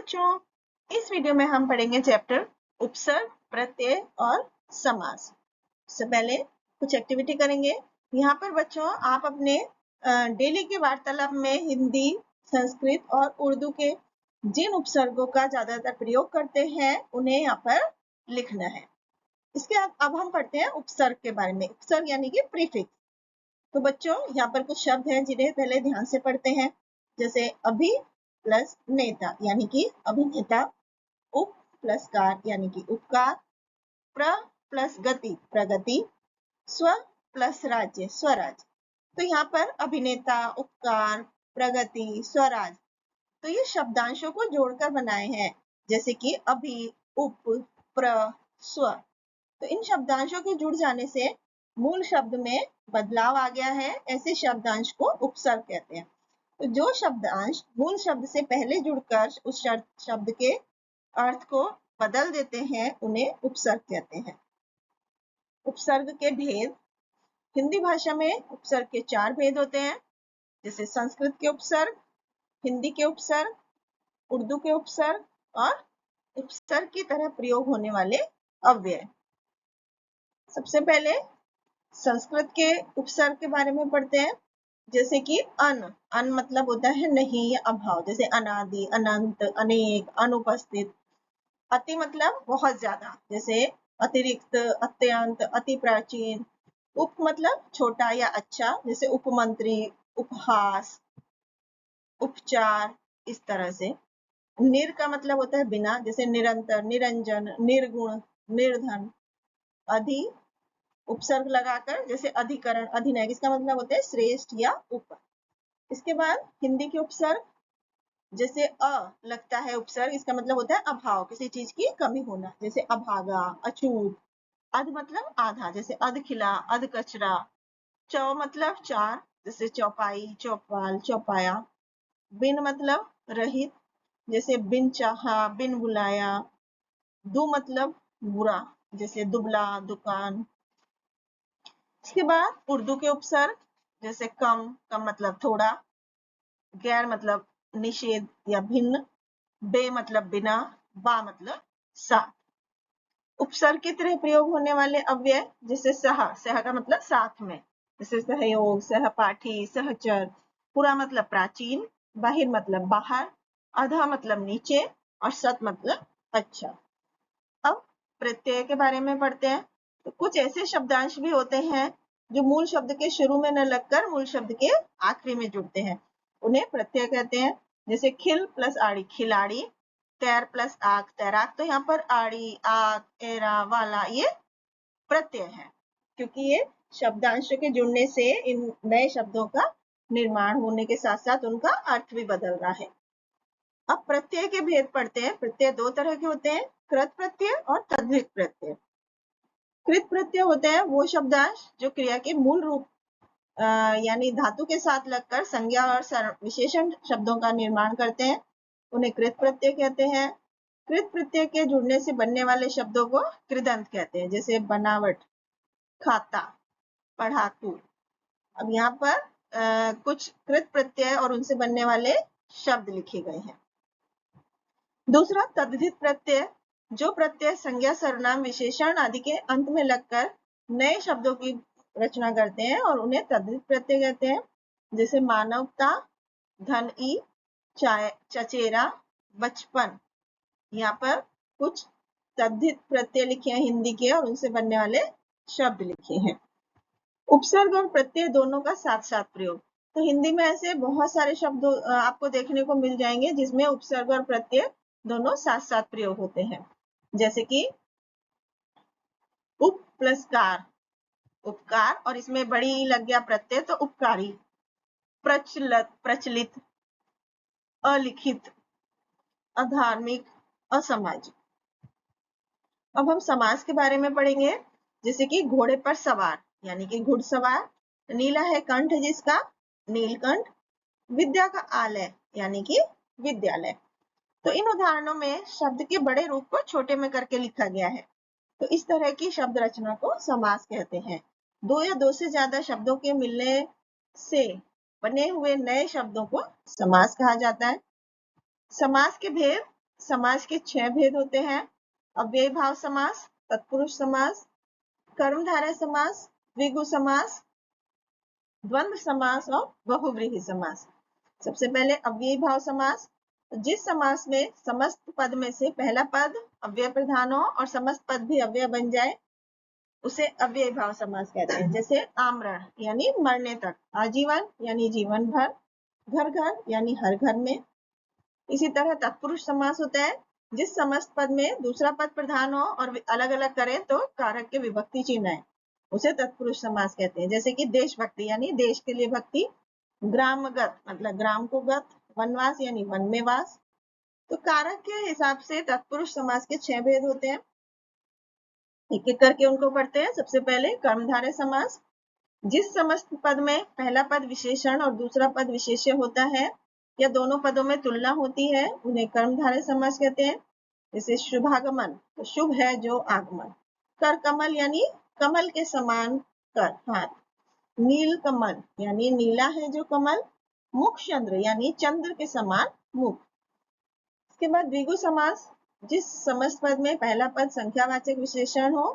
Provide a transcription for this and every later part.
बच्चों, इस वीडियो में हम पढ़ेंगे चैप्टर उपसर्ग, प्रत्यय और समास। इससे पहले कुछ एक्टिविटी करेंगे। यहाँ पर बच्चों आप अपने डेली के वार्तालाप में हिंदी, संस्कृत और उर्दू के जिन उपसर्गों का ज्यादातर प्रयोग करते हैं उन्हें यहाँ पर लिखना है। इसके अब हम पढ़ते हैं उपसर्ग के बारे में। उपसर्ग यानी कि प्रीफिक्स। तो बच्चों यहाँ पर कुछ शब्द हैं जिन्हें पहले ध्यान से पढ़ते हैं, जैसे अभि प्लस नेता यानी कि अभिनेता, उप प्लस कार यानी कि उपकार, प्र प्लस गति प्रगति, स्व प्लस राज्य स्वराज। तो यहाँ पर अभिनेता, उपकार, प्रगति, स्वराज, तो ये शब्दांशों को जोड़कर बनाए हैं, जैसे कि अभि, उप, प्र, स्व। तो इन शब्दांशों के जुड़ जाने से मूल शब्द में बदलाव आ गया है, ऐसे शब्दांश को उपसर्ग कहते हैं। तो जो शब्दांश मूल शब्द से पहले जुड़कर उस शब्द के अर्थ को बदल देते हैं उन्हें उपसर्ग कहते हैं। उपसर्ग के भेद। हिंदी भाषा में उपसर्ग के 4 भेद होते हैं, जैसे संस्कृत के उपसर्ग, हिंदी के उपसर्ग, उर्दू के उपसर्ग और उपसर्ग की तरह प्रयोग होने वाले अव्यय। सबसे पहले संस्कृत के उपसर्ग के बारे में पढ़ते हैं, जैसे कि अन मतलब होता है नहीं या अभाव, जैसे अनादि, अनंत, अनेक, अनुपस्थित। अति मतलब बहुत ज्यादा, जैसे अतिरिक्त, अत्यंत, अति प्राचीन। उप मतलब छोटा या अच्छा, जैसे उपमंत्री, उपहास, उपचार, इस तरह से। निर का मतलब होता है बिना, जैसे निरंतर, निरंजन, निर्गुण, निर्धन। अधि उपसर्ग लगाकर, जैसे अधिकरण, अधिनायक, इसका मतलब होता है श्रेष्ठ या ऊपर। इसके बाद हिंदी के उपसर्ग, जैसे अ लगता है उपसर्ग, इसका मतलब होता है अभाव, किसी चीज की कमी होना, जैसे अभागा, अछूत। अध मतलब आधा, जैसे अध खिला, अध कचरा। चौ मतलब 4, जैसे चौपाई, चौपाल, चौपाया। बिन मतलब रहित, जैसे बिन चाहा, बिन बुलाया। दु मतलब बुरा, जैसे दुबला, दुकान। इसके बाद उर्दू के उपसर्ग, जैसे कम मतलब थोड़ा। गैर मतलब निषेध या भिन्न। बे मतलब बिना, बा मतलब साथ। उपसर्ग की तरह प्रयोग होने वाले अव्यय, जैसे सह का मतलब साथ में, जैसे सहयोग, सहपाठी, सहचर। पुरा मतलब प्राचीन, बाहिर मतलब बाहर, अधा मतलब नीचे और सत मतलब अच्छा। अब प्रत्यय के बारे में पढ़ते हैं। तो कुछ ऐसे शब्दांश भी होते हैं जो मूल शब्द के शुरू में न लगकर मूल शब्द के आखिरी में जुड़ते हैं, उन्हें प्रत्यय कहते हैं। जैसे खिल प्लस आड़ी खिलाड़ी, तैर प्लस आग तैराक। तो यहाँ पर आड़ी, आग, एरा, वाला ये प्रत्यय है, क्योंकि ये शब्दांशों के जुड़ने से इन नए शब्दों का निर्माण होने के साथ साथ उनका अर्थ भी बदल रहा है। अब प्रत्यय के भेद पढ़ते हैं। प्रत्यय 2 तरह के होते हैं, कृत प्रत्यय और तद्धित प्रत्यय। कृत प्रत्यय होते हैं वो शब्दांश जो क्रिया के मूल रूप यानी धातु के साथ लगकर संज्ञा और विशेषण शब्दों का निर्माण करते हैं, उन्हें कृत प्रत्यय कहते हैं। कृत प्रत्यय के जुड़ने से बनने वाले शब्दों को कृदंत कहते हैं, जैसे बनावट, खाता, पढ़ाकू। अब यहाँ पर कुछ कृत प्रत्यय और उनसे बनने वाले शब्द लिखे गए हैं। दूसरा तद्धित प्रत्यय, जो प्रत्यय संज्ञा, सर्वनाम, विशेषण आदि के अंत में लगकर नए शब्दों की रचना करते हैं और उन्हें तद्धित प्रत्यय कहते हैं, जैसे मानवता, धन ई, चचेरा, बचपन। यहाँ पर कुछ तद्धित प्रत्यय लिखे हैं हिंदी के और उनसे बनने वाले शब्द लिखे हैं। उपसर्ग और प्रत्यय दोनों का साथ साथ प्रयोग। तो हिंदी में ऐसे बहुत सारे शब्द आपको देखने को मिल जाएंगे जिसमें उपसर्ग और प्रत्यय दोनों साथ साथ प्रयोग होते हैं, जैसे कि उप प्लस कार उपकार, और इसमें बड़ी लग गया प्रत्यय तो उपकारी। प्रचलित, अलिखित, अधार्मिक, असामाजिक। अब हम समास के बारे में पढ़ेंगे, जैसे कि घोड़े पर सवार यानी कि घुड़सवार। नीला है कंठ जिसका, नीलकंठ। विद्या का आलय यानी कि विद्यालय। तो इन उदाहरणों में शब्द के बड़े रूप को छोटे में करके लिखा गया है, तो इस तरह की शब्द रचना को समास कहते हैं। 2 या 2 से ज्यादा शब्दों के मिलने से बने हुए नए शब्दों को समास कहा जाता है। समास के भेद, समास के 6 भेद होते हैं। अव्ययी भाव समास, तत्पुरुष समास, कर्मधारय समास, द्विगु समास, द्वंद्व समास और बहुव्रीहि समास। सबसे पहले अव्ययी भाव समास। जिस समास में समस्त पद में से पहला पद अव्यय प्रधान हो और समस्त पद भी अव्यय बन जाए उसे अव्ययी भाव समास कहते हैं। जैसे आमरण यानी मरने तक, आजीवन यानी जीवन भर, घर घर यानी हर घर में। इसी तरह तत्पुरुष समास होता है जिस समस्त पद में दूसरा पद प्रधान हो और अलग अलग करें तो कारक के विभक्ति चिन्ह है, उसे तत्पुरुष समास कहते हैं। जैसे कि देशभक्ति यानी देश के लिए भक्ति, ग्रामगत मतलब ग्राम को गत, वनवास यानी वन में वास। तो कारक के हिसाब से तत्पुरुष समास के 6 भेद होते हैं। एक एक करके उनको पढ़ते हैं। सबसे पहले कर्मधारय समास। जिस समस्त पद में पहला पद विशेषण और दूसरा पद विशेष्य होता है या दोनों पदों में तुलना होती है उन्हें कर्मधारय समास कहते हैं। जैसे शुभागमन, तो शुभ है जो आगमन। कर कमल यानी कमल के समान कर हाथ। नील कमल यानी नीला है जो कमल। मुख चंद्र यानी चंद्र के समान मुख। इसके बाद द्विगु समास। जिस समस्त पद में पहला पद संख्यावाचक विशेषण हो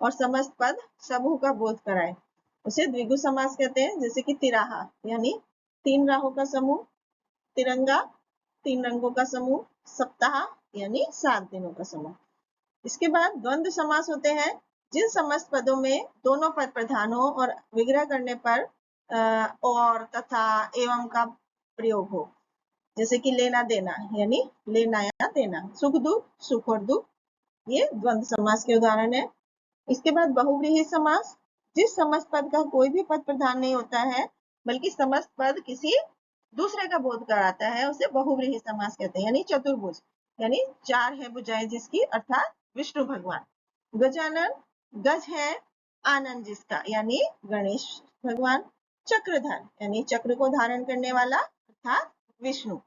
और समस्त पद समूह का बोध कराए उसे द्विगु समास कहते हैं। जैसे कि तिराहा यानी 3 राहों का समूह, तिरंगा 3 रंगों का समूह, सप्ताह यानी 7 दिनों का समूह। इसके बाद द्वंद्व समास होते हैं जिन समस्त पदों में दोनों पद प्रधान हो और विग्रह करने पर और तथा एवं का प्रयोग हो। जैसे कि लेना देना यानी लेना या देना, सुख दुख, सुख और दुख, ये द्वंद्व समास के उदाहरण है। इसके बाद बहुव्रीहि समास। जिस समस्त पद का कोई भी पद प्रधान नहीं होता है बल्कि समस्त पद किसी दूसरे का बोध कराता है उसे बहुव्रीहि समास कहते हैं। यानी चतुर्भुज यानी 4 है भुजाएं जिसकी, अर्थात विष्णु भगवान। गजानन, गज है आनंद जिसका यानी गणेश भगवान। चक्रधर यानी चक्र को धारण करने वाला अर्थात विष्णु।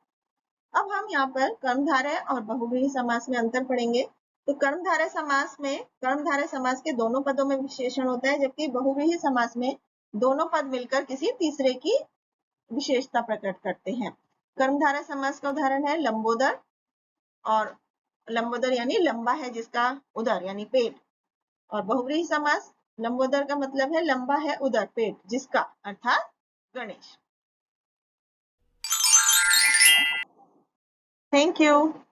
अब हम यहाँ पर कर्मधारय और बहुव्रीहि समास में अंतर पढ़ेंगे। तो कर्मधारय समास में कर्मधारय समास के दोनों पदों में विशेषण होता है, जबकि बहुव्रीहि समास में दोनों पद मिलकर किसी तीसरे की विशेषता प्रकट करते हैं। कर्मधारय समास का उदाहरण है लंबोदर, और लंबोदर यानी लंबा है जिसका उदर यानी पेट। और बहुव्रीहि समास, लंबोदर का मतलब है लंबा है उदर पेट जिसका, अर्थात गणेश। Thank you.